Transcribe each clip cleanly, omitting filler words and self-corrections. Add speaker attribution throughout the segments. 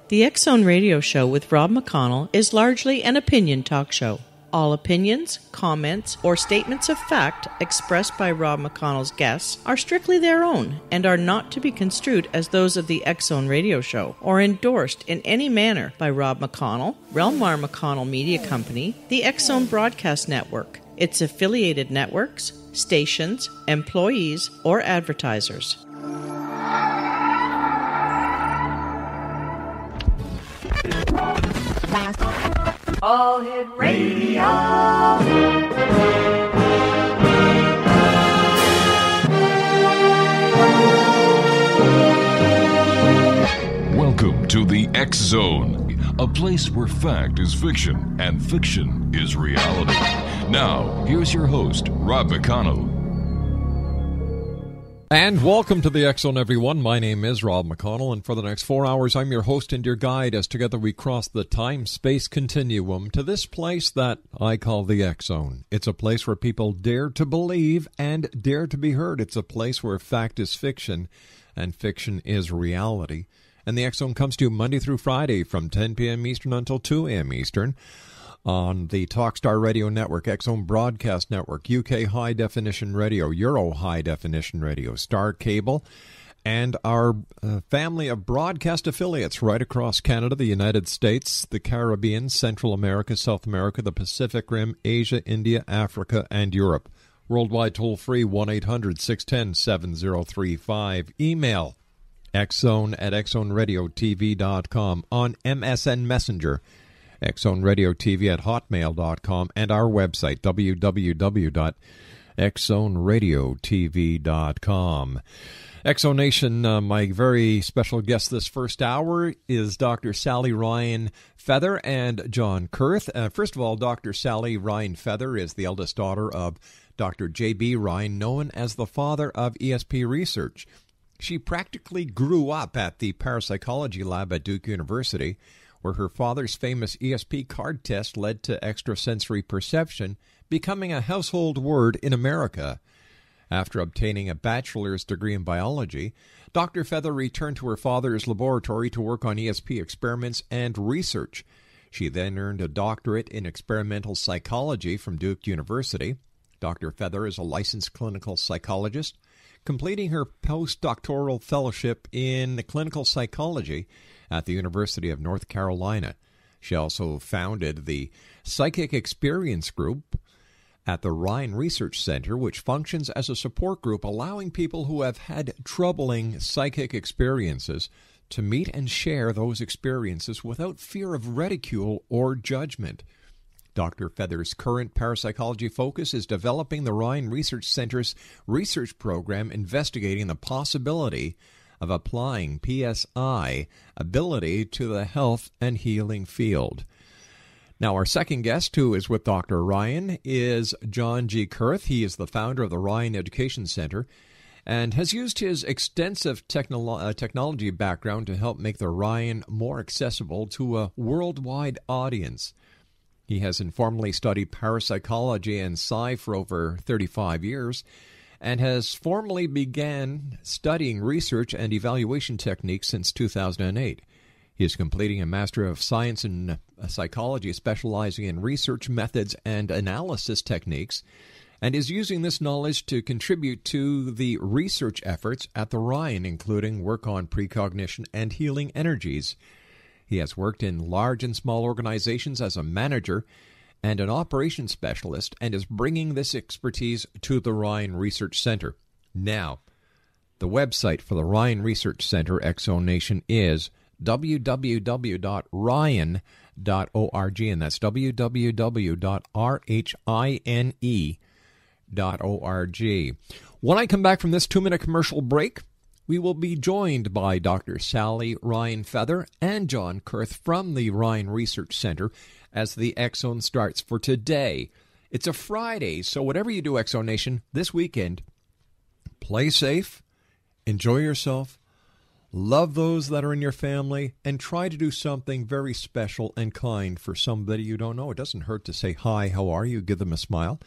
Speaker 1: The X Zone Radio Show with Rob McConnell is largely an opinion talk show. All opinions, comments, or statements of fact expressed by Rob McConnell's guests are strictly their own and are not to be construed as those of the X Zone Radio Show or endorsed in any manner by Rob McConnell, Relmar McConnell Media Company, the X Zone Broadcast Network, its affiliated networks, stations, employees, or advertisers.
Speaker 2: All Hit Radio.
Speaker 3: Welcome to the X Zone, a place where fact is fiction and fiction is reality. Now, here's your host, Rob McConnell.
Speaker 4: And welcome to the X Zone, everyone. My name is Rob McConnell, and for the next 4 hours, I'm your host and your guide as together we cross the time-space continuum to this place that I call the X Zone. It's a place where people dare to believe and dare to be heard. It's a place where fact is fiction and fiction is reality. And the X Zone comes to you Monday through Friday from 10 p.m. Eastern until 2 a.m. Eastern on the Talkstar Radio Network, X Zone Broadcast Network, UK High Definition Radio, Euro High Definition Radio, Star Cable, and our family of broadcast affiliates right across Canada, the United States, the Caribbean, Central America, South America, the Pacific Rim, Asia, India, Africa, and Europe. Worldwide toll-free, 1-800-610-7035. Email xzone@xzoneradiotv.com, on MSN Messenger, xzoneradiotv at hotmail.com, and our website, www.xzoneradiotv.com. Exonation, my very special guest this first hour is Dr. Sally Rhine Feather and John Kurth. First of all, Dr. Sally Rhine Feather is the eldest daughter of Dr. J.B. Rhine, known as the father of ESP research. She practically grew up at the Parapsychology lab at Duke University, where her father's famous ESP card test led to extrasensory perception becoming a household word in America. After obtaining a bachelor's degree in biology, Dr. Feather returned to her father's laboratory to work on ESP experiments and research. She then earned a doctorate in experimental psychology from Duke University. Dr. Feather is a licensed clinical psychologist, completing her postdoctoral fellowship in clinical psychology at the University of North Carolina. She also founded the Psychic Experience Group at the Rhine Research Center, which functions as a support group allowing people who have had troubling psychic experiences to meet and share those experiences without fear of ridicule or judgment. Dr. Feather's current parapsychology focus is developing the Rhine Research Center's research program investigating the possibility of applying PSI ability to the health and healing field. Now, our second guest, who is with Dr. Ryan, is John G. Kurth. He is the founder of the Rhine Education Center and has used his extensive technology background to help make the Rhine more accessible to a worldwide audience. He has informally studied parapsychology and psi for over 35 years and has formally began studying research and evaluation techniques since 2008. He is completing a Master of Science in Psychology, specializing in research methods and analysis techniques, and is using this knowledge to contribute to the research efforts at the Rhine, including work on precognition and healing energies. He has worked in large and small organizations as a manager and an operations specialist, and is bringing this expertise to the Rhine Research Center. Now, the website for the Rhine Research Center, X-Zone Nation, is www.rhine.org, and that's www.rhine.org. When I come back from this 2-minute commercial break, we will be joined by Dr. Sally Rhine Feather and John Kurth from the Rhine Research Center as the X-Zone starts for today. It's a Friday, so whatever you do, X-Zone Nation, this weekend, play safe, enjoy yourself, love those that are in your family, and try to do something very special and kind for somebody you don't know. It doesn't hurt to say, hi, how are you? Give them a smile.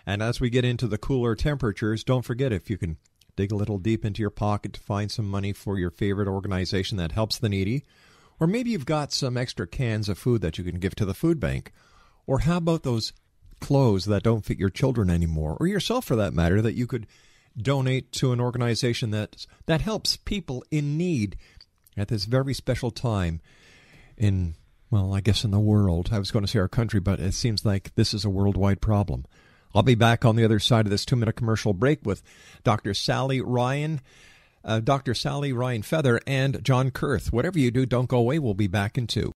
Speaker 4: And as we get into the cooler temperatures, don't forget, if you can dig a little deep into your pocket to find some money for your favorite organization that helps the needy, Or maybe you've got some extra cans of food that you can give to the food bank. Or how about those clothes that don't fit your children anymore, or yourself for that matter, that you could donate to an organization that helps people in need at this very special time in, well, I guess in the world. I was going to say our country, but it seems like this is a worldwide problem. I'll be back on the other side of this 2-minute commercial break with Dr. Sally Ryan Feather, and John Kurth. Whatever you do, don't go away. We'll be back in 2.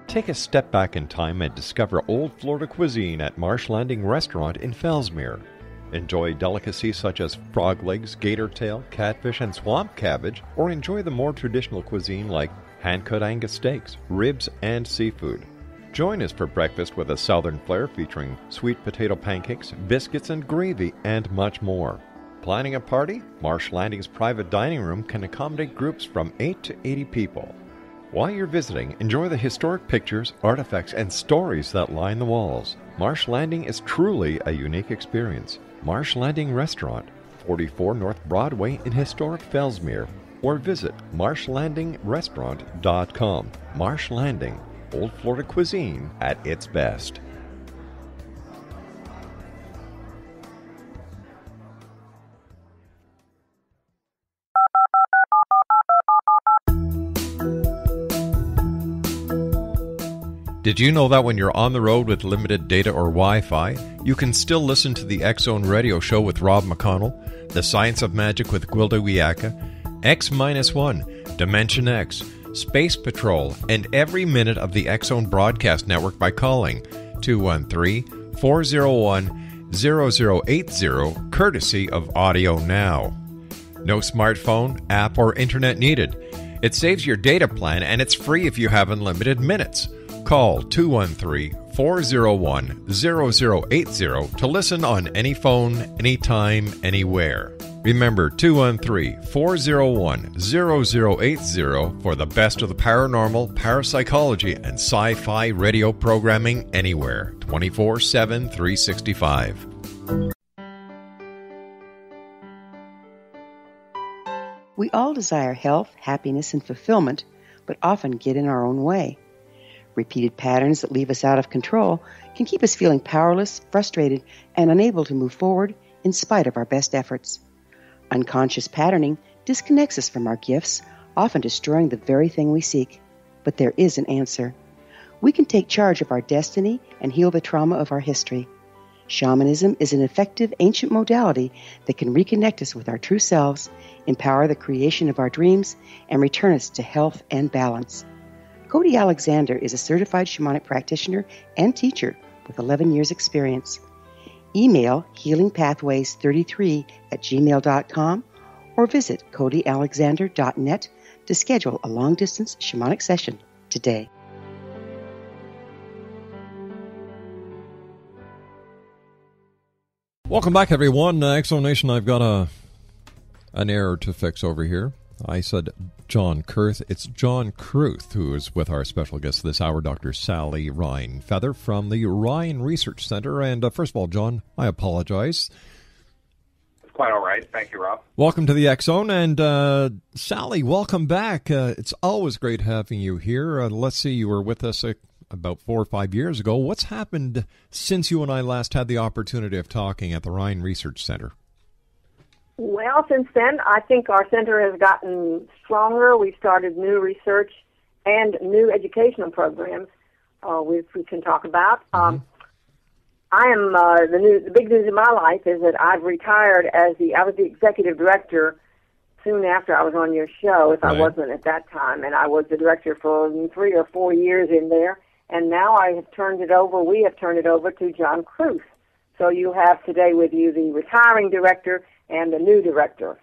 Speaker 4: Take a step back in time and discover old Florida cuisine at Marsh Landing Restaurant in Fellsmere. Enjoy delicacies such as frog legs, gator tail, catfish, and swamp cabbage, or enjoy the more traditional cuisine like hand-cut Angus steaks, ribs, and seafood. Join us for breakfast with a southern flair featuring sweet potato pancakes, biscuits, and gravy, and much more. Planning a party? Marsh Landing's private dining room can accommodate groups from 8 to 80 people. While you're visiting, enjoy the historic pictures, artifacts, and stories that line the walls. Marsh Landing is truly a unique experience. Marsh Landing Restaurant, 44 North Broadway in historic Fellsmere, or visit marshlandingrestaurant.com. Marsh Landing, old Florida cuisine at its best. Did you know that when you're on the road with limited data or Wi-Fi, you can still listen to the X-Zone radio show with Rob McConnell, The Science of Magic with Gwilda Wiyaka, X-1, Dimension X, Space Patrol, and every minute of the X-Zone broadcast network by calling 213-401-0080, courtesy of Audio Now. No smartphone, app, or internet needed. It saves your data plan, and it's free if you have unlimited minutes. Call 213-401-0080 to listen on any phone, anytime, anywhere. Remember, 213-401-0080 for the best of the paranormal, parapsychology, and sci-fi radio programming anywhere, 24/7, 365.
Speaker 5: We all desire health, happiness, and fulfillment, but often get in our own way. Repeated patterns that leave us out of control can keep us feeling powerless, frustrated, and unable to move forward in spite of our best efforts. Unconscious patterning disconnects us from our gifts, often destroying the very thing we seek. But there is an answer. We can take charge of our destiny and heal the trauma of our history. Shamanism is an effective ancient modality that can reconnect us with our true selves, empower the creation of our dreams, and return us to health and balance. Cody Alexander is a certified shamanic practitioner and teacher with 11 years' experience. Email healingpathways33@gmail.com or visit codyalexander.net to schedule a long-distance shamanic session today.
Speaker 4: Welcome back, everyone. X-Zone Nation, I've got an error to fix over here. I said John Kurth. It's John Kurth who is with our special guest this hour, Dr. Sally Rhine Feather from the Rhine Research Center. And first of all, John, I apologize.
Speaker 6: It's quite all right. Thank you, Rob.
Speaker 4: Welcome to the X-Zone. And Sally, welcome back. It's always great having you here. Let's see, you were with us about 4 or 5 years ago. What's happened since you and I last had the opportunity of talking at the Rhine Research Center?
Speaker 7: Well, since then, I think our center has gotten stronger. We've started new research and new educational programs, which we can talk about. I am the big news in my life is that I've retired I was the executive director soon after I was on your show, if I wasn't at that time, and I was the director for 3 or 4 years in there, and now we have turned it over to John Kurth. So you have today with you the retiring director and the new director.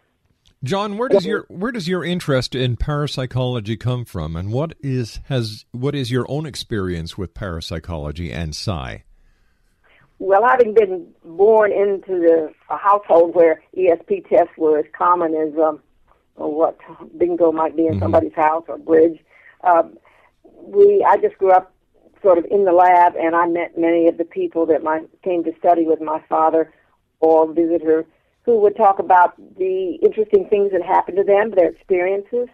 Speaker 4: John, where does your interest in parapsychology come from, and what is your own experience with parapsychology and psi?
Speaker 7: Well, having been born into a household where ESP tests were as common as what bingo might be in somebody's house or bridge, I just grew up sort of in the lab, and I met many of the people that came to study with my father or visit her, who would talk about the interesting things that happened to them, their experiences,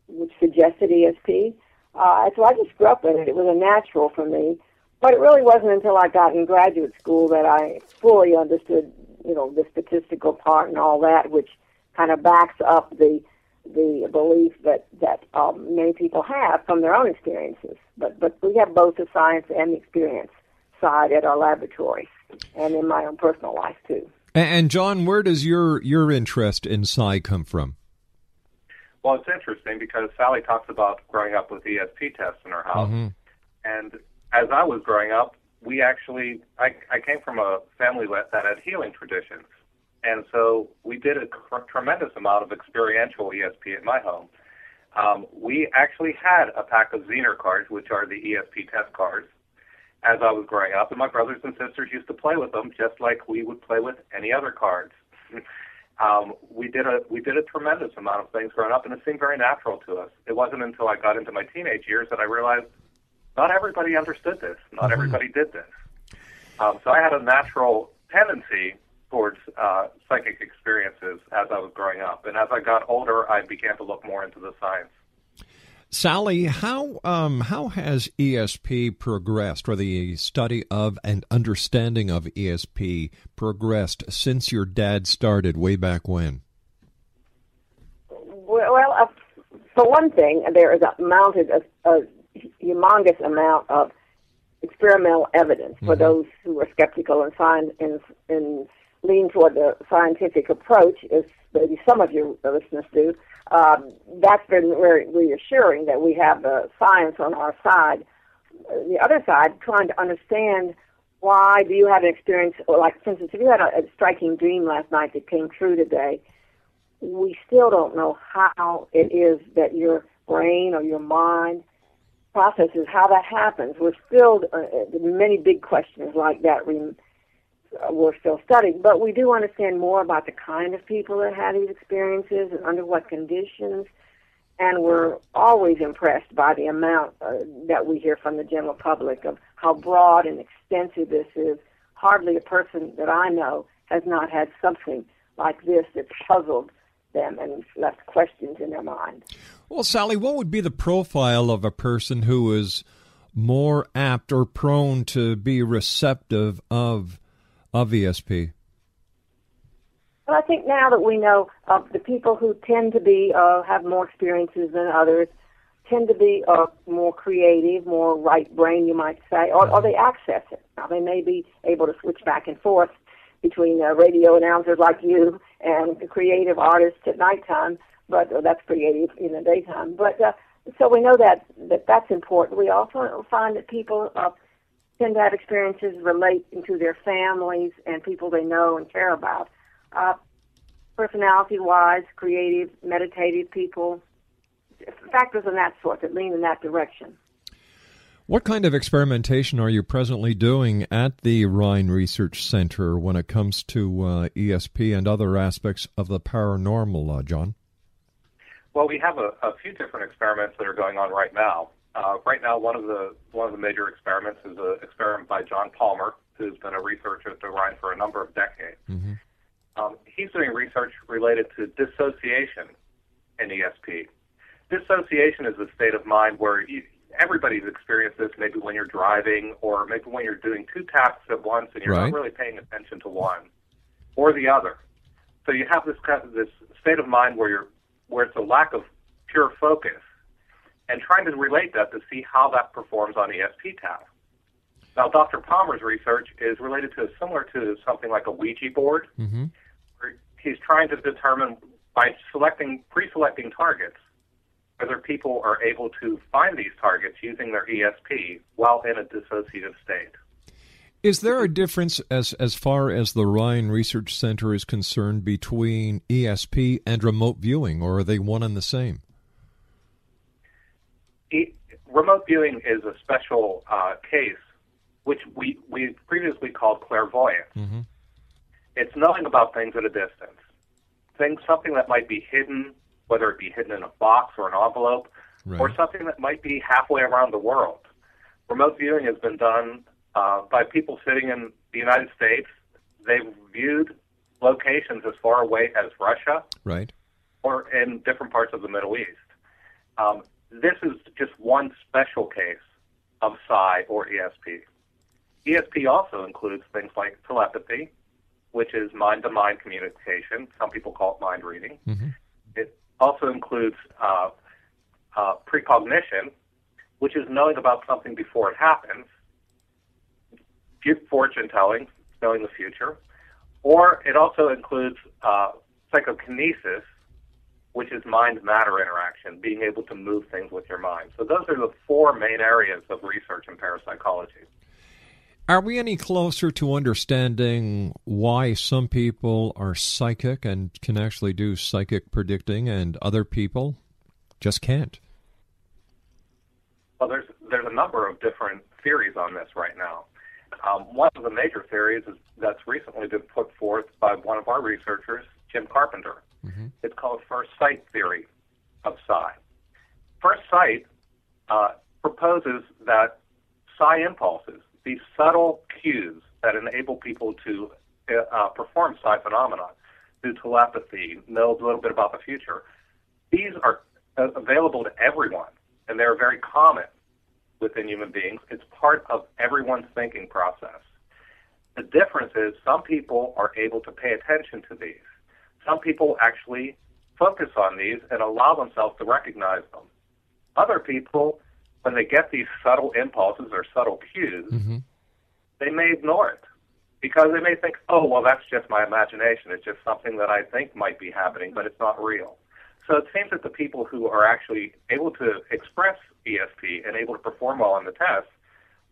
Speaker 7: which suggested ESP. So I just grew up with it. It was a natural for me. But it really wasn't until I got in graduate school that I fully understood, the statistical part and all that, which kind of backs up the belief that many people have from their own experiences. But we have both the science and the experience side at our laboratory and in my own personal life, too.
Speaker 4: And John, where does your interest in Psi come from?
Speaker 6: Well, it's interesting because Sally talks about growing up with ESP tests in her house. And as I was growing up, I came from a family that had healing traditions. And so we did a tremendous amount of experiential ESP at my home. We actually had a pack of Zener cards, which are the ESP test cards, as I was growing up. And my brothers and sisters used to play with them just like we would play with any other cards. We did a tremendous amount of things growing up, and it seemed very natural to us. It wasn't until I got into my teenage years that I realized not everybody understood this. Not everybody did this. So I had a natural tendency towards psychic experiences as I was growing up. And as I got older, I began to look more into the science.
Speaker 4: Sally, how has ESP progressed, or the study of and understanding of ESP progressed since your dad started way back when?
Speaker 7: Well, for one thing, there is mounted a humongous amount of experimental evidence for those who are skeptical and lean toward the scientific approach, as maybe some of your listeners do. That's been very reassuring that we have the science on our side. The other side, trying to understand why do you have an experience, like, for instance, if you had a striking dream last night that came true today, we still don't know how it is that your brain or your mind processes how that happens. We're still, many big questions like that we're still studying, but we do understand more about the kind of people that had these experiences and under what conditions, and we're always impressed by the amount that we hear from the general public of how broad and extensive this is. Hardly a person that I know has not had something like this that's puzzled them and left questions in their mind.
Speaker 4: Well, Sally, what would be the profile of a person who is more apt or prone to be receptive of ESP?
Speaker 7: Well, I think now that we know the people who tend to be have more experiences than others tend to be more creative, more right brain, you might say, or they access it. Now, they may be able to switch back and forth between radio announcers like you and creative artists at nighttime, but that's creative in the daytime. But so we know that's important. We also find that people tend to have experiences relating to their families and people they know and care about. Personality-wise, creative, meditative people, factors of that sort that lean in that direction.
Speaker 4: What kind of experimentation are you presently doing at the Rhine Research Center when it comes to ESP and other aspects of the paranormal, John?
Speaker 6: Well, we have a few different experiments that are going on right now. Right now, one of the major experiments is an experiment by John Palmer, who's been a researcher at the Rhine for a number of decades. He's doing research related to dissociation in ESP. Dissociation is a state of mind where everybody's experienced this, maybe when you're driving or maybe when you're doing two tasks at once and you're not really paying attention to one or the other. So you have this state of mind where it's a lack of pure focus, and trying to relate that to see how that performs on ESP tasks. Now, Dr. Palmer's research is related to similar to something like a Ouija board. Where he's trying to determine by pre-selecting targets whether people are able to find these targets using their ESP while in a dissociative state.
Speaker 4: Is there a difference as far as the Rhine Research Center is concerned between ESP and remote viewing, or are they one and the same?
Speaker 6: Remote viewing is a special case, which we previously called clairvoyance. It's knowing about things at a distance. Something that might be hidden, whether it be hidden in a box or an envelope, or something that might be halfway around the world. remote viewing has been done by people sitting in the United States. They've viewed locations as far away as Russia,
Speaker 4: right,
Speaker 6: or in different parts of the Middle East. This is just one special case of psi or ESP. ESP also includes things like telepathy, which is mind-to-mind communication. Some people call it mind reading. Mm-hmm. It also includes precognition, which is knowing about something before it happens, fortune telling, knowing the future. Or it also includes psychokinesis, which is mind-matter interaction, being able to move things with your mind. So those are the four main areas of research in parapsychology.
Speaker 4: Are we any closer to understanding why some people are psychic and can actually do psychic predicting and other people just can't?
Speaker 6: Well, there's a number of different theories on this right now. One of the major theories that's recently been put forth by one of our researchers, Jim Carpenter. Mm-hmm. It's called first sight theory of psi. First sight proposes that psi impulses, these subtle cues that enable people to perform psi phenomena through telepathy, know a little bit about the future, these are available to everyone, and they're very common within human beings. It's part of everyone's thinking process. The difference is some people are able to pay attention to these. Some people actually focus on these and allow themselves to recognize them. Other people, when they get these subtle impulses or subtle cues, mm-hmm. they may ignore it because they may think, oh, well, that's just my imagination. It's just something that I think might be happening, but it's not real. So it seems that the people who are actually able to express ESP and able to perform well on the test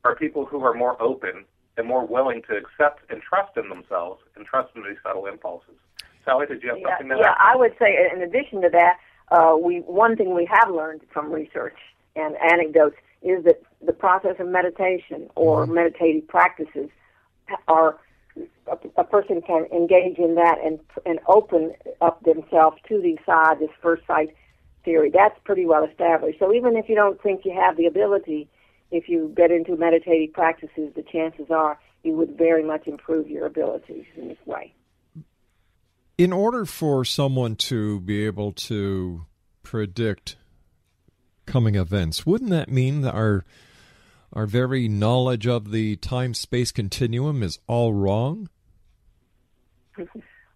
Speaker 6: are people who are more open and more willing to accept and trust in themselves and trust in these subtle impulses. Sally, did you have something to add?
Speaker 7: Yeah, I would say in addition to that, one thing we have learned from research and anecdotes is that the process of meditation or mm-hmm. meditative practices are a person can engage in that and open up themselves to this first sight theory. That's pretty well established. So even if you don't think you have the ability, if you get into meditative practices, the chances are you would very much improve your abilities in this way.
Speaker 4: In order for someone to be able to predict coming events, wouldn't that mean that our very knowledge of the time-space continuum is all wrong?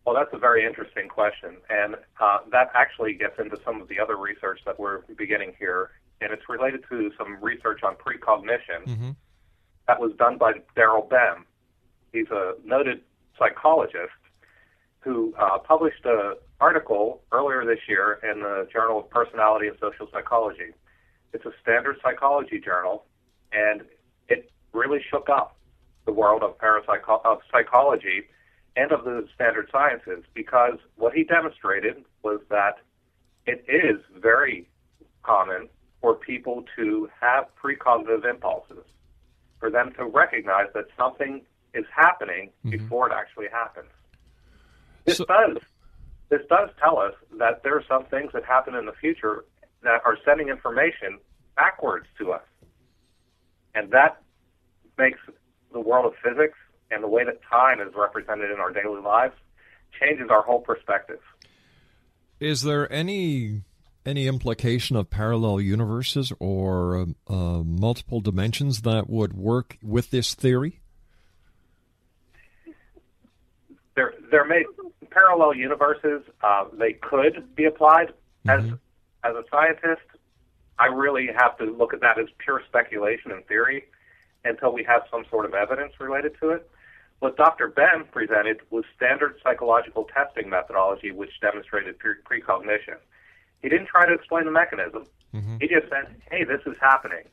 Speaker 6: Well, that's a very interesting question, and that actually gets into some of the other research that we're beginning here, and it's related to some research on precognition mm-hmm. that was done by Daryl Bem. He's a noted psychologist who published an article earlier this year in the Journal of Personality and Social Psychology. It's a standard psychology journal, and it really shook up the world of psychology and of the standard sciences, because what he demonstrated was that it is very common for people to have precognitive impulses, for them to recognize that something is happening mm-hmm. before it actually happens. This does tell us that there are some things that happen in the future that are sending information backwards to us. And that makes the world of physics and the way that time is represented in our daily lives changes our whole perspective.
Speaker 4: Is there any implication of parallel universes or multiple dimensions that would work with this theory?
Speaker 6: There may parallel universes. They could be applied. Mm-hmm. As a scientist, I really have to look at that as pure speculation and theory until we have some sort of evidence related to it. What Dr. Ben presented was standard psychological testing methodology, which demonstrated precognition. He didn't try to explain the mechanism. Mm-hmm. He just said, hey, this is happening.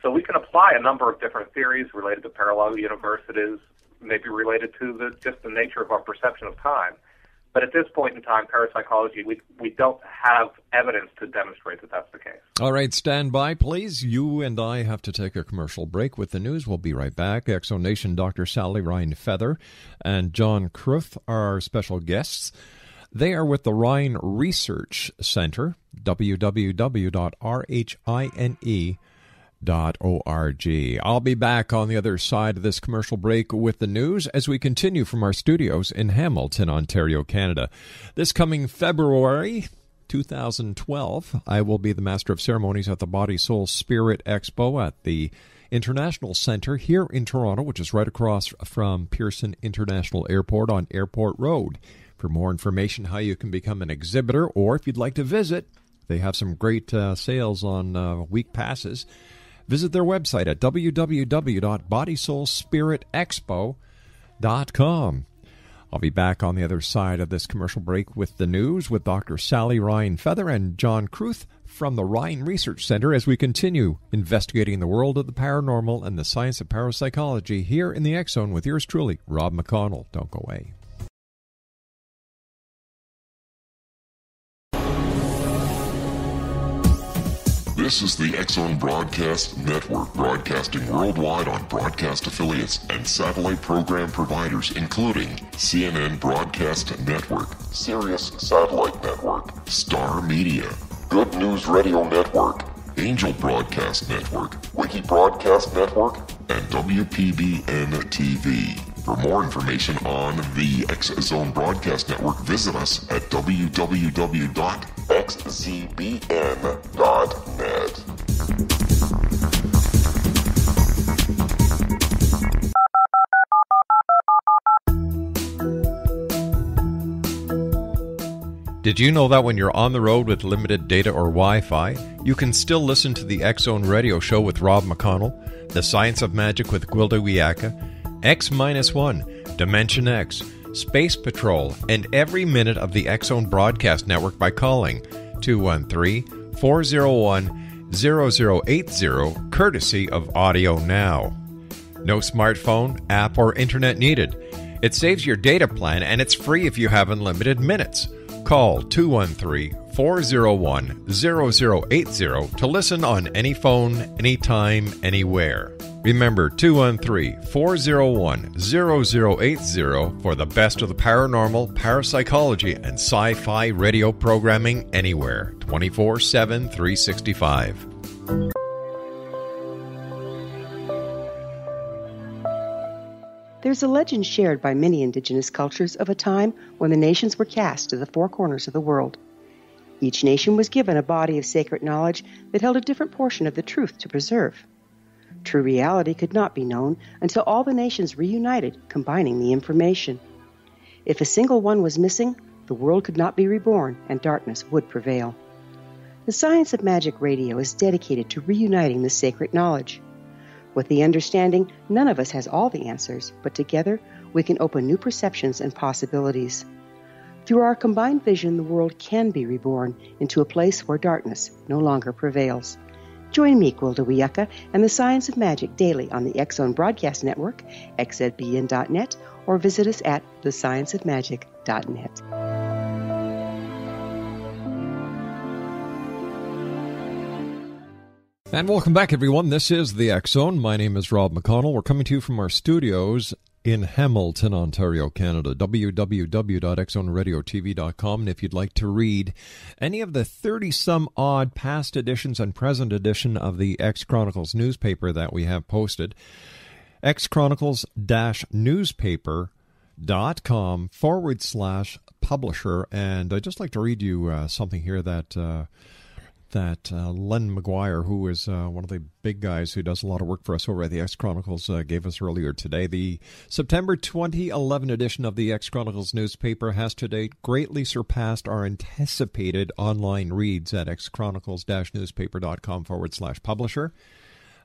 Speaker 6: So we can apply a number of different theories related to parallel universes, maybe related to just the nature of our perception of time. But at this point in time, parapsychology, we don't have evidence to demonstrate that that's the case.
Speaker 4: All right, stand by, please. You and I have to take a commercial break with the news. We'll be right back. Exonation Dr. Sally Rhine Feather and John Kurth are our special guests. They are with the Rhine Research Center, www.rhine.org. I'll be back on the other side of this commercial break with the news as we continue from our studios in Hamilton, Ontario, Canada. This coming February 2012, I will be the Master of Ceremonies at the Body, Soul, Spirit Expo at the International Centre here in Toronto, which is right across from Pearson International Airport on Airport Road. For more information how you can become an exhibitor, or if you'd like to visit, they have some great sales on week passes. Visit their website at www.bodysoulspiritexpo.com. I'll be back on the other side of this commercial break with the news with Dr. Sally Rhine Feather and John Kurth from the Rhine Research Center as we continue investigating the world of the paranormal and the science of parapsychology here in the X Zone with yours truly, Rob McConnell. Don't go away.
Speaker 8: This is the X Zone Broadcast Network, broadcasting worldwide on broadcast affiliates and satellite program providers, including CNN Broadcast Network, Sirius Satellite Network, Star Media, Good News Radio Network, Angel Broadcast Network, Wiki Broadcast Network, and WPBN TV. For more information on the X Zone Broadcast Network, visit us at www.xzbn.net.
Speaker 4: Did you know that when you're on the road with limited data or Wi-Fi, you can still listen to the X Zone Radio Show with Rob McConnell, The Science of Magic with Gwilda Wiyaka, X-1, Dimension X, Space Patrol, and every minute of the X Zone Broadcast Network by calling 213-401-0080, courtesy of Audio Now. No smartphone, app, or internet needed. It saves your data plan, and it's free if you have unlimited minutes. Call 213-401-0080 to listen on any phone, anytime, anywhere. Remember, 213-401-0080 for the best of the paranormal, parapsychology, and sci-fi radio programming anywhere, 24/7, 365.
Speaker 5: There's a legend shared by many indigenous cultures of a time when the nations were cast to the four corners of the world. Each nation was given a body of sacred knowledge that held a different portion of the truth to preserve. True reality could not be known until all the nations reunited, combining the information. If a single one was missing, the world could not be reborn and darkness would prevail. The Science of Magic Radio is dedicated to reuniting the sacred knowledge. With the understanding, none of us has all the answers, but together we can open new perceptions and possibilities. Through our combined vision, the world can be reborn into a place where darkness no longer prevails. Join me, Gwilda Wiyaka, and the Science of Magic daily on the X Zone Broadcast Network, xzbn.net, or visit us at thescienceofmagic.net.
Speaker 4: And welcome back, everyone. This is the X Zone. My name is Rob McConnell. We're coming to you from our studios in Hamilton, Ontario, Canada, www.xzoneradiotv.com. And if you'd like to read any of the 30-some-odd past editions and present edition of the X Chronicles newspaper that we have posted, xchronicles-newspaper.com/publisher. And I'd just like to read you something here that Len McGuire, who is one of the big guys who does a lot of work for us over at the X Chronicles, gave us earlier today. The September 2011 edition of the X Chronicles newspaper has to date greatly surpassed our anticipated online reads at xchronicles-newspaper.com/publisher.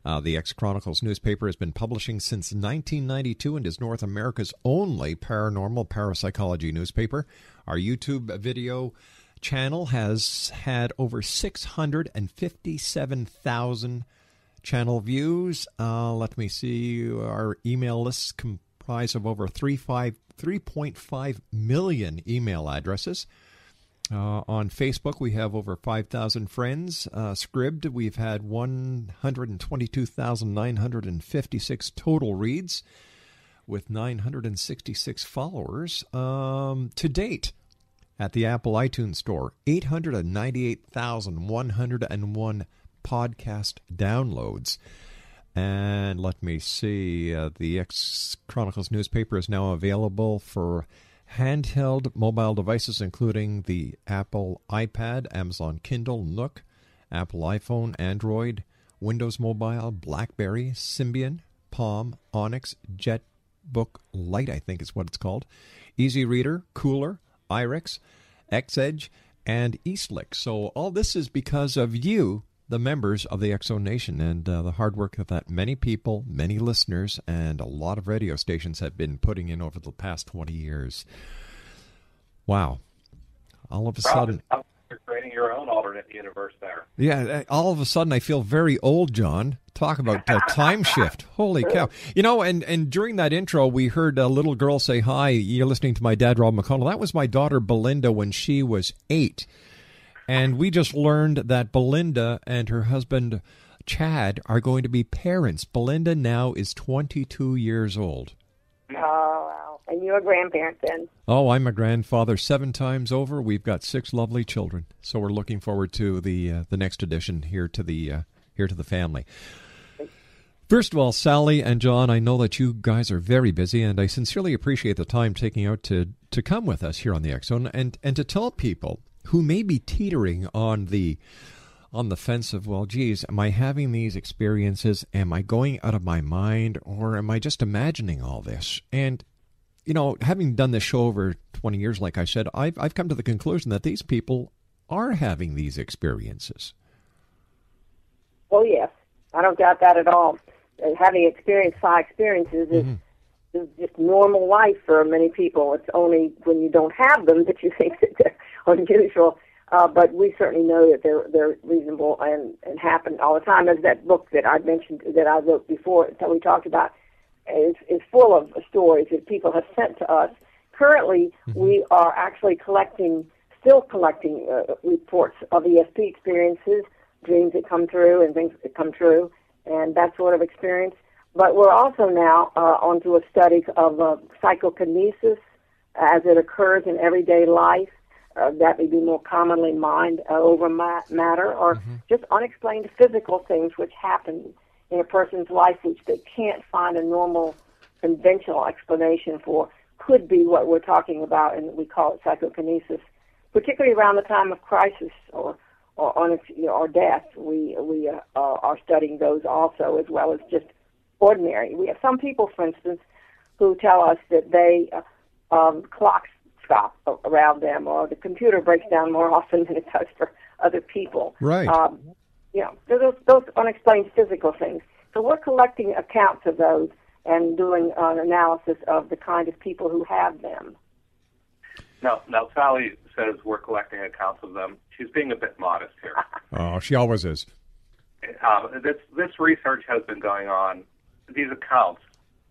Speaker 4: The X Chronicles newspaper has been publishing since 1992 and is North America's only paranormal parapsychology newspaper. Our YouTube video channel has had over 657,000 channel views. Let me see. Our email lists comprise of over 3.5 million email addresses. On Facebook, we have over 5,000 friends. Scribd, we've had 122,956 total reads with 966 followers. To date, at the Apple iTunes Store, 898,101 podcast downloads. And let me see, the X Chronicles newspaper is now available for handheld mobile devices, including the Apple iPad, Amazon Kindle, Nook, Apple iPhone, Android, Windows Mobile, BlackBerry, Symbian, Palm, Onyx, JetBook Lite, I think is what it's called, Easy Reader, Cooler, iRix, Xedge, and Eastlick. So all this is because of you, the members of the X-Zone Nation, and the hard work that many people, many listeners, and a lot of radio stations have been putting in over the past 20 years. Wow. All of a sudden...
Speaker 6: You're creating your own alternate universe there.
Speaker 4: Yeah, all of a sudden I feel very old, John. Talk about time shift. Holy cow. You know, and during that intro, we heard a little girl say, "Hi, you're listening to my dad, Rob McConnell." That was my daughter, Belinda, when she was 8. And we just learned that Belinda and her husband, Chad, are going to be parents. Belinda now is 22 years old.
Speaker 7: Oh, wow. And you're a grandparent then?
Speaker 4: Oh, I'm a grandfather 7 times over. We've got 6 lovely children. So we're looking forward to the next addition here to the family. First of all, Sally and John, I know that you guys are very busy, and I sincerely appreciate the time taking out to come with us here on the X-Zone and to tell people who may be teetering on the fence of, well, geez, am I having these experiences? Am I going out of my mind? Or am I just imagining all this? And, you know, having done this show over 20 years, like I said, I've come to the conclusion that these people are having these experiences.
Speaker 7: Oh, yes. I don't doubt that at all. Having high experiences is just normal life for many people. It's only when you don't have them that you think that they're unusual. But we certainly know that they're reasonable and happen all the time. As that book that I mentioned, that I wrote before, that we talked about, is full of stories that people have sent to us. Currently, we are actually still collecting reports of ESP experiences, dreams that come through and things that come true, and that sort of experience. But we're also now onto a study of psychokinesis as it occurs in everyday life. That may be more commonly mind over matter, or just unexplained physical things which happen in a person's life which they can't find a normal, conventional explanation for. Could be what we're talking about, and we call it psychokinesis, particularly around the time of crisis or death. We are studying those also, as well as just ordinary. We have some people, for instance, who tell us that they clocks stop around them, or the computer breaks down more often than it does for other people.
Speaker 4: Right.
Speaker 7: Those unexplained physical things. So we're collecting accounts of those and doing an analysis of the kind of people who have them.
Speaker 6: Now Sally says we're collecting accounts of them. She's being a bit modest here.
Speaker 4: Oh, she always is.
Speaker 6: This research has been going on. These accounts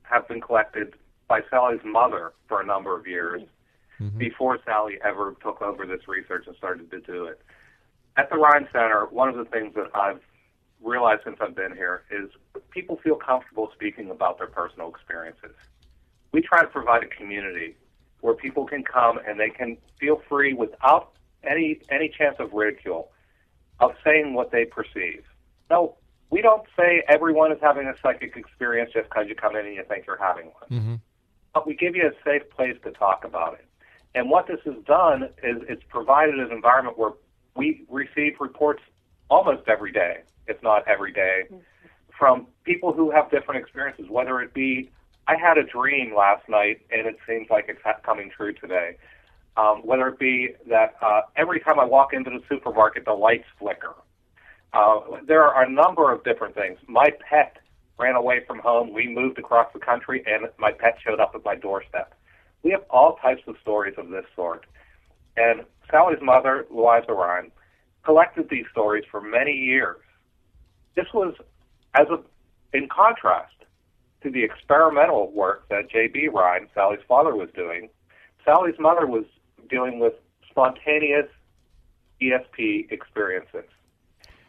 Speaker 6: have been collected by Sally's mother for a number of years before Sally ever took over this research and started to do it. At the Rhine Center, one of the things that I've realized since I've been here is people feel comfortable speaking about their personal experiences. We try to provide a community where people can come and they can feel free without any chance of ridicule of saying what they perceive. No, we don't say everyone is having a psychic experience just because you come in and you think you're having one. But we give you a safe place to talk about it. And what this has done is it's provided an environment where we receive reports almost every day, if not every day, from people who have different experiences, whether it be, I had a dream last night and it seems like it's coming true today. Whether it be that every time I walk into the supermarket, the lights flicker. There are a number of different things. My pet ran away from home. We moved across the country, and my pet showed up at my doorstep. We have all types of stories of this sort. And Sally's mother, Louisa Rhine, collected these stories for many years. This was in contrast to the experimental work that J.B. Rhine, Sally's father, was doing. Sally's mother was dealing with spontaneous ESP experiences.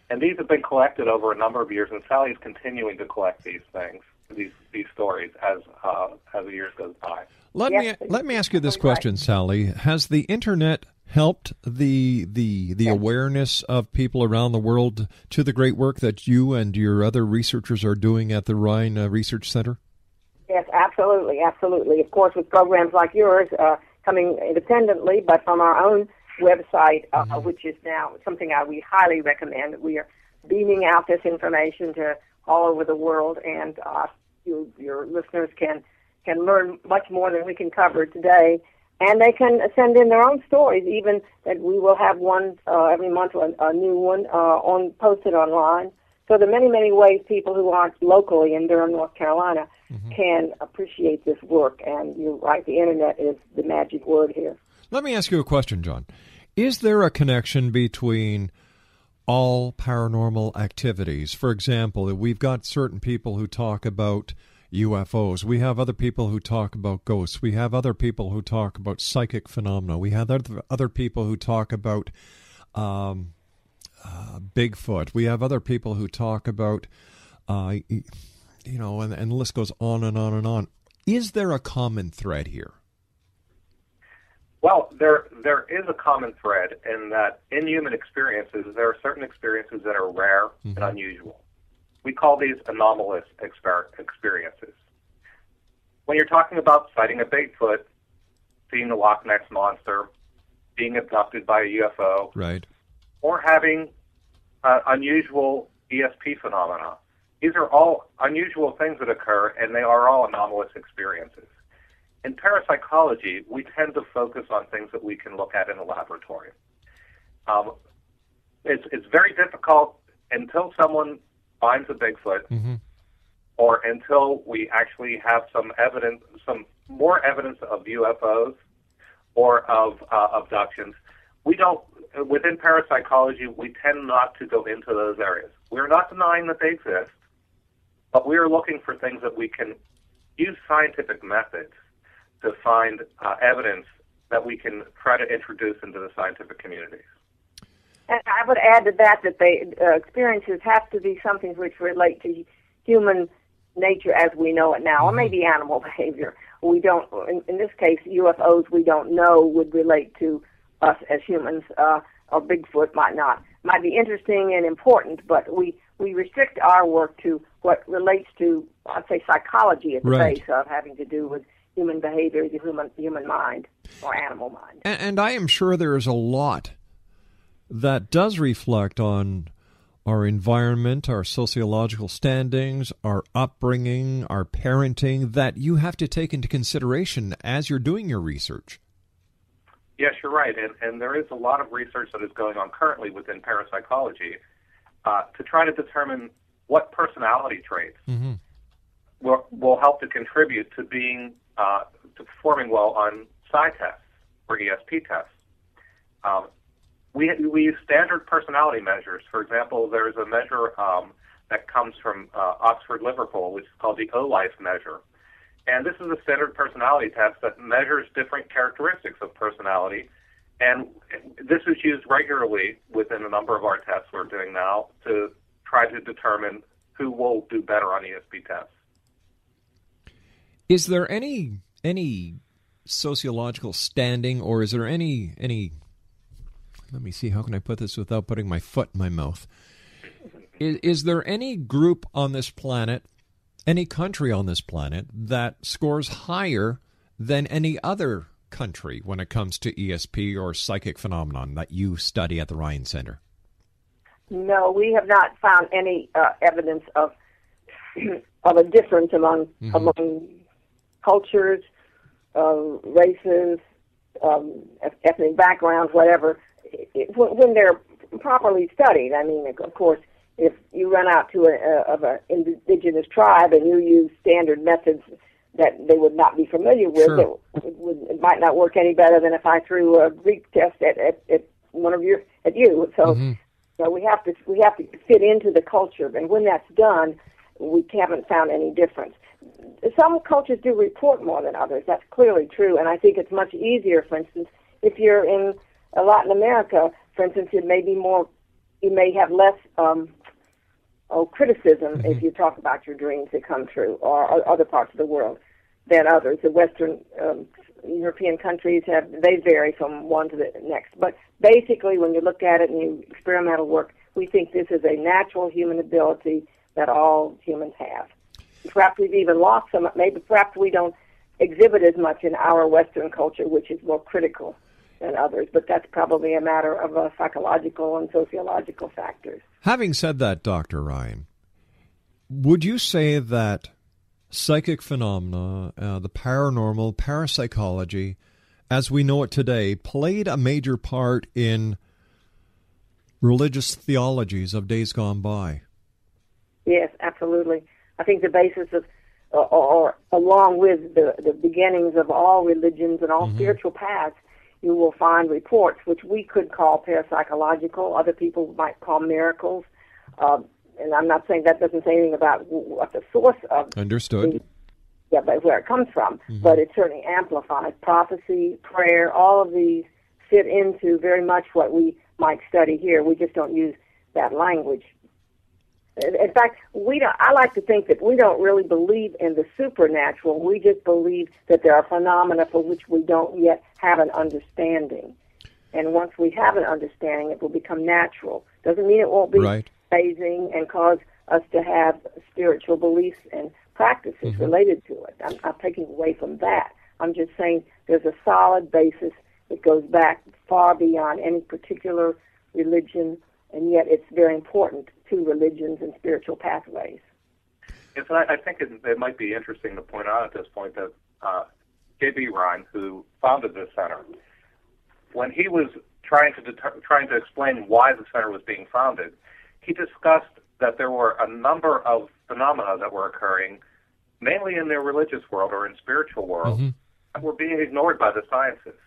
Speaker 6: And these have been collected over a number of years, and Sally is continuing to collect these things, these stories, as the years goes by.
Speaker 4: Let me ask you this question, Sally. Has the Internet helped the awareness of people around the world to the great work that you and your other researchers are doing at the Rhine Research Center?
Speaker 7: Yes, absolutely, absolutely. Of course, with programs like yours, coming independently, but from our own website, which is now something we highly recommend. We are beaming out this information to all over the world, and your listeners can learn much more than we can cover today. And they can send in their own stories, even that we will have one every month, a new one posted online. So there are many, many ways people who aren't locally in Durham, North Carolina, can appreciate this work. And you're right, the Internet is the magic word here.
Speaker 4: Let me ask you a question, John. Is there a connection between all paranormal activities? For example, we've got certain people who talk about UFOs. We have other people who talk about ghosts. We have other people who talk about psychic phenomena. We have other people who talk about Bigfoot. We have other people who talk about, and the list goes on and on and on. Is there a common thread here?
Speaker 6: Well, there is a common thread in that in human experiences, there are certain experiences that are rare and unusual. We call these anomalous experiences. When you're talking about sighting a Bigfoot, seeing the Loch Ness Monster, being abducted by a UFO,
Speaker 4: right,
Speaker 6: or having unusual ESP phenomena, these are all unusual things that occur, and they are all anomalous experiences. In parapsychology, we tend to focus on things that we can look at in a laboratory. It's very difficult until someone finds a Bigfoot, or until we actually have some more evidence of UFOs or of abductions. Within parapsychology, we tend not to go into those areas. We're not denying that they exist, but we are looking for things that we can use scientific methods to find evidence that we can try to introduce into the scientific communities.
Speaker 7: And I would add to that the experiences have to be something which relate to human nature as we know it now, or maybe animal behavior. We don't, in this case, UFOs we don't know would relate to us as humans, or Bigfoot might not. Might be interesting and important, but we restrict our work to what relates to, I'd say, psychology at the base of having to do with human behavior, the human mind, or animal mind.
Speaker 4: And I am sure there is a lot that does reflect on our environment, our sociological standings, our upbringing, our parenting, that you have to take into consideration as you're doing your research.
Speaker 6: Yes, you're right. And there is a lot of research that is going on currently within parapsychology to try to determine what personality traits will help to contribute to being to performing well on psi tests or ESP tests. We use standard personality measures. For example, there's a measure that comes from Oxford, Liverpool, which is called the O-Life measure. And this is a standard personality test that measures different characteristics of personality. And this is used regularly within a number of our tests we're doing now to try to determine who will do better on ESP tests.
Speaker 4: Is there any sociological standing, or is there any let me see, how can I put this without putting my foot in my mouth? Is there any group on this planet, any country on this planet, that scores higher than any other country when it comes to ESP or psychic phenomenon that you study at the Rhine Center?
Speaker 7: No, we have not found any evidence of a difference among cultures, races, ethnic backgrounds, whatever. When they're properly studied, I mean, of course, if you run out to an indigenous tribe and you use standard methods that they would not be familiar with, it might not work any better than if I threw a Greek test at you. So we have to fit into the culture, and when that's done, we haven't found any difference. Some cultures do report more than others. That's clearly true, and I think it's much easier. For instance, if you're in Latin America, for instance, it may be more. You may have less criticism if you talk about your dreams that come true, or other parts of the world. than others. The Western European countries they vary from one to the next. But basically, when you look at it and you experimental work, we think this is a natural human ability that all humans have. Perhaps we've even lost some. Maybe perhaps we don't exhibit as much in our Western culture, which is more critical than others. But that's probably a matter of psychological and sociological factors.
Speaker 4: Having said that, Dr. Rhine, would you say that psychic phenomena, the paranormal, parapsychology, as we know it today, played a major part in religious theologies of days gone by?
Speaker 7: Yes, absolutely. I think the basis of, or along with the beginnings of all religions and all spiritual paths, you will find reports which we could call parapsychological, other people might call miracles. And I'm not saying that doesn't say anything about what the source of
Speaker 4: Understood.
Speaker 7: But where it comes from. But it certainly amplifies prophecy, prayer, all of these fit into very much what we might study here. We just don't use that language. In fact, I like to think that we don't really believe in the supernatural. We just believe that there are phenomena for which we don't yet have an understanding. And once we have an understanding, it will become natural. Doesn't mean it won't be phasing and cause us to have spiritual beliefs and practices related to it. I'm not taking away from that. I'm just saying there's a solid basis that goes back far beyond any particular religion, and yet it's very important to religions and spiritual pathways.
Speaker 6: Yes, and I think it might be interesting to point out at this point that J.B. Rhine, who founded this center, when he was trying to explain why the center was being founded, he discussed that there were a number of phenomena that were occurring, mainly in the religious world or in spiritual world, that were being ignored by the sciences.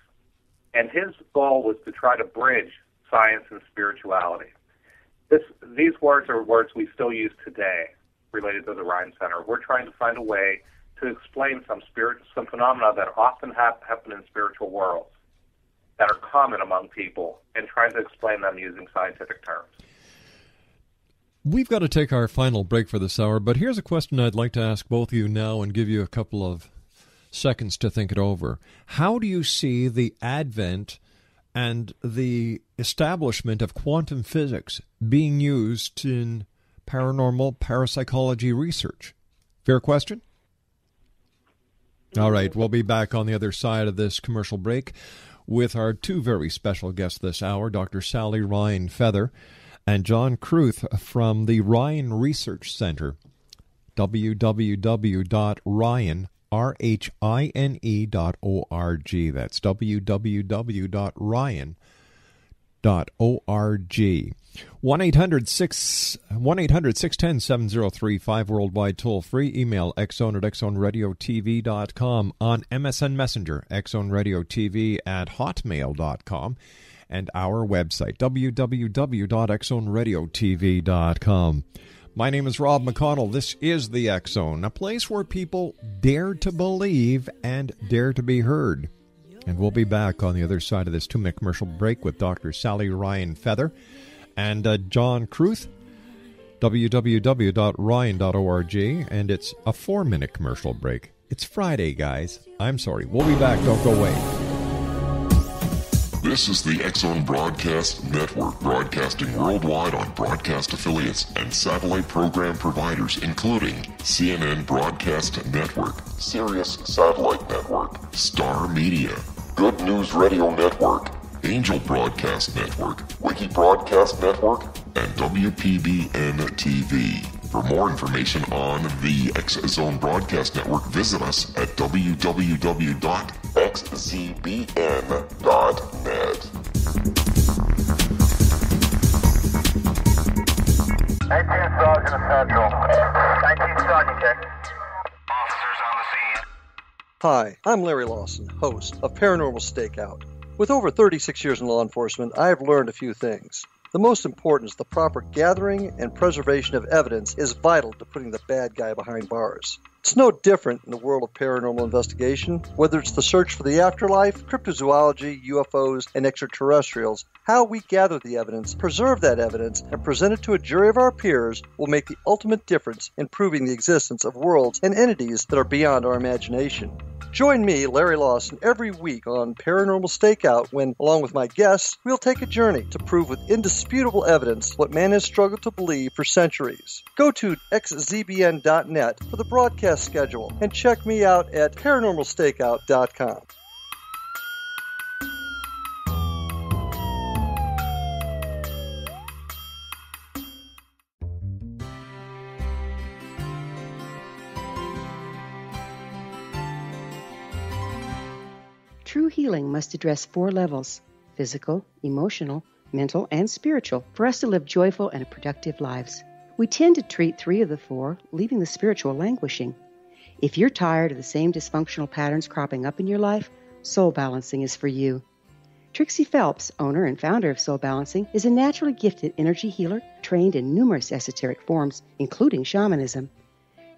Speaker 6: And his goal was to try to bridge science and spirituality. These words are words we still use today related to the Rhine Center. We're trying to find a way to explain some phenomena that often happen in spiritual worlds, that are common among people, and trying to explain them using scientific terms.
Speaker 4: We've got to take our final break for this hour, but here's a question I'd like to ask both of you now and give you a couple of seconds to think it over. How do you see the advent and the establishment of quantum physics being used in paranormal parapsychology research? Fair question? All right, we'll be back on the other side of this commercial break with our two very special guests this hour, Dr. Sally Rhine Feather and John Kurth from the Rhine Research Center, www.rhine.org. That's www.rhine.org. 1-800-610-7035, worldwide toll free. Email xzone@xzoneradiotv.com, on MSN Messenger, xzoneradiotv@hotmail.com, and our website, www.xzoneradiotv.com. My name is Rob McConnell. This is the X Zone, a place where people dare to believe and dare to be heard. And we'll be back on the other side of this 2-minute commercial break with Dr. Sally Rhine Feather and John Kurth, www.rhine.org, and it's a 4-minute commercial break. It's Friday, guys. I'm sorry. We'll be back. Don't go away.
Speaker 8: This is the X Zone Broadcast Network, broadcasting worldwide on broadcast affiliates and satellite program providers, including CNN Broadcast Network, Sirius Satellite Network, Star Media, Good News Radio Network, Angel Broadcast Network, Wiki Broadcast Network, and WPBN TV. For more information on the X Zone Broadcast Network, visit us at www.xzbn.net.
Speaker 9: 18 Sergeant Central. 19 Sergeant, check. Officers on the scene.
Speaker 10: Hi, I'm Larry Lawson, host of Paranormal Stakeout. With over 36 years in law enforcement, I have learned a few things. The most important is the proper gathering and preservation of evidence is vital to putting the bad guy behind bars. It's no different in the world of paranormal investigation. Whether it's the search for the afterlife, cryptozoology, UFOs, and extraterrestrials, how we gather the evidence, preserve that evidence, and present it to a jury of our peers will make the ultimate difference in proving the existence of worlds and entities that are beyond our imagination. Join me, Larry Lawson, every week on Paranormal Stakeout when, along with my guests, we'll take a journey to prove with indisputable evidence what man has struggled to believe for centuries. Go to xzbn.net for the broadcast schedule and check me out at paranormalstakeout.com.
Speaker 5: True healing must address 4 levels: physical, emotional, mental, and spiritual, for us to live joyful and productive lives. We tend to treat 3 of the 4, leaving the spiritual languishing. If you're tired of the same dysfunctional patterns cropping up in your life, Soul Balancing is for you. Trixie Phelps, owner and founder of Soul Balancing, is a naturally gifted energy healer trained in numerous esoteric forms, including shamanism.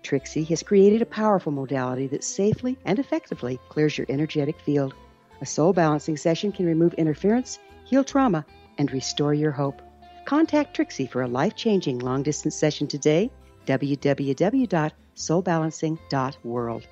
Speaker 5: Trixie has created a powerful modality that safely and effectively clears your energetic field. A soul balancing session can remove interference, heal trauma, and restore your hope. Contact Trixie for a life-changing long-distance session today. www.soulbalancing.world.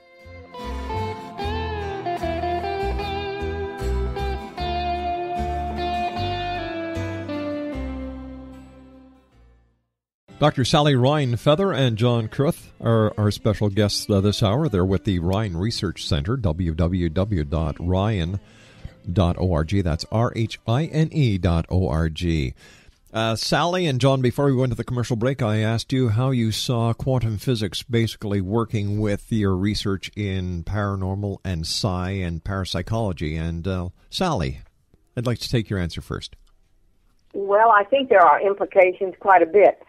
Speaker 4: Dr. Sally Rhine Feather and John Kurth are our special guests this hour. They're with the Rhine Research Center, www.rhine.org. That's RHINE.org. Sally and John, before we went to the commercial break, I asked you how you saw quantum physics basically working with your research in paranormal and psi and parapsychology. And Sally, I'd like to take your answer first.
Speaker 7: Well, I think there are implications quite a bit.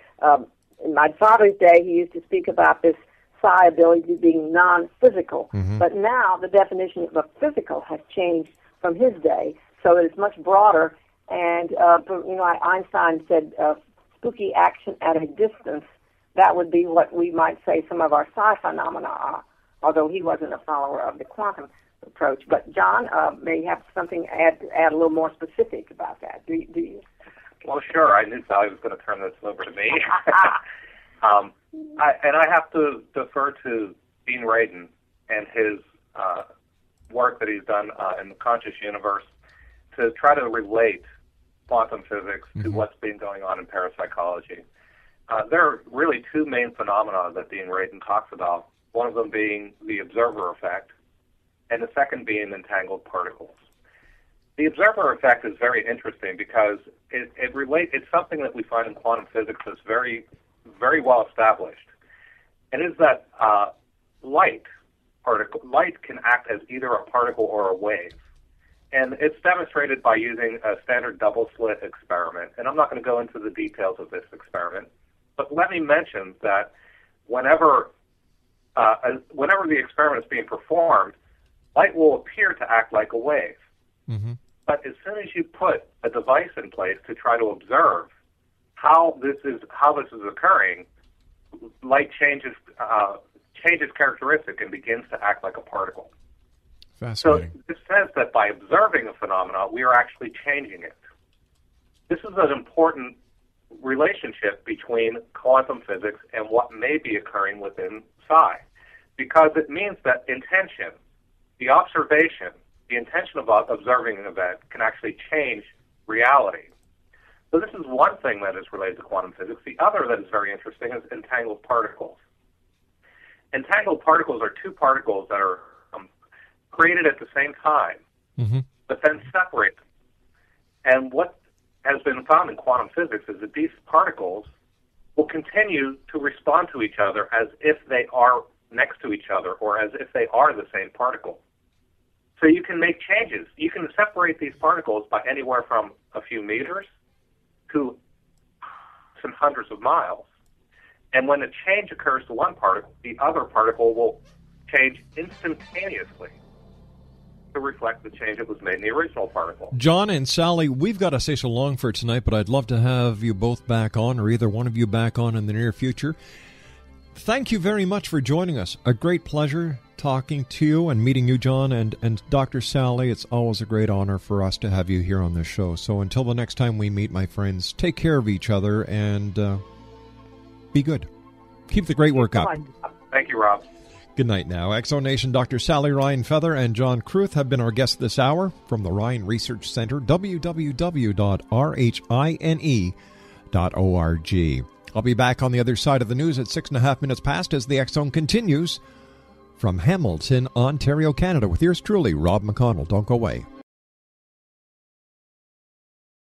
Speaker 7: In my father's day, he used to speak about this psi ability being non-physical. Mm-hmm. But now the definition of a physical has changed from his day, so it's much broader. And, Einstein said spooky action at a distance. That would be what we might say some of our psi phenomena are, although he wasn't a follower of the quantum approach. But John may have something to add a little more specific about that. Do you?
Speaker 6: Well, sure. I knew Sally was going to turn this over to me. I have to defer to Dean Radin and his work that he's done in the conscious universe to try to relate quantum physics to what's been going on in parapsychology. There are really 2 main phenomena that Dean Radin talks about, one of them being the observer effect, and the second being entangled particles. The observer effect is very interesting because it's something that we find in quantum physics that's very, very well established. And is that light can act as either a particle or a wave. And it's demonstrated by using a standard double-slit experiment. And I'm not going to go into the details of this experiment, but let me mention that whenever the experiment is being performed, light will appear to act like a wave. Mm-hmm. But as soon as you put a device in place to try to observe how this is occurring, light changes characteristic and begins to act like a particle.
Speaker 4: Fascinating.
Speaker 6: So this says that by observing a phenomenon, we are actually changing it. This is an important relationship between quantum physics and what may be occurring within psi, because it means that intention, the observation, the intention of observing an event can actually change reality. So this is one thing that is related to quantum physics. The other that is very interesting is entangled particles. Entangled particles are 2 particles that are created at the same time, but then separated. And what has been found in quantum physics is that these particles will continue to respond to each other as if they are next to each other or as if they are the same particle. So you can make changes. You can separate these particles by anywhere from a few meters to some hundreds of miles. And when a change occurs to one particle, the other particle will change instantaneously to reflect the change that was made in the original particle.
Speaker 4: John and Sally, we've got to say so long for tonight, but I'd love to have you both back on, or either one of you back on in the near future. thank you very much for joining us. A great pleasure talking to you and meeting you, John, and Dr. Sally. It's always a great honor for us to have you here on this show. So until the next time we meet, my friends, take care of each other and be good. Keep the great work up.
Speaker 6: Thank you, Rob.
Speaker 4: Good night now. Exonation Dr. Sally Rhine Feather and John Kurth have been our guests this hour from the Rhine Research Center, www.rhine.org. I'll be back on the other side of the news at 6.5 minutes past as the X-Zone continues from Hamilton, Ontario, Canada, with yours truly, Rob McConnell. Don't go away.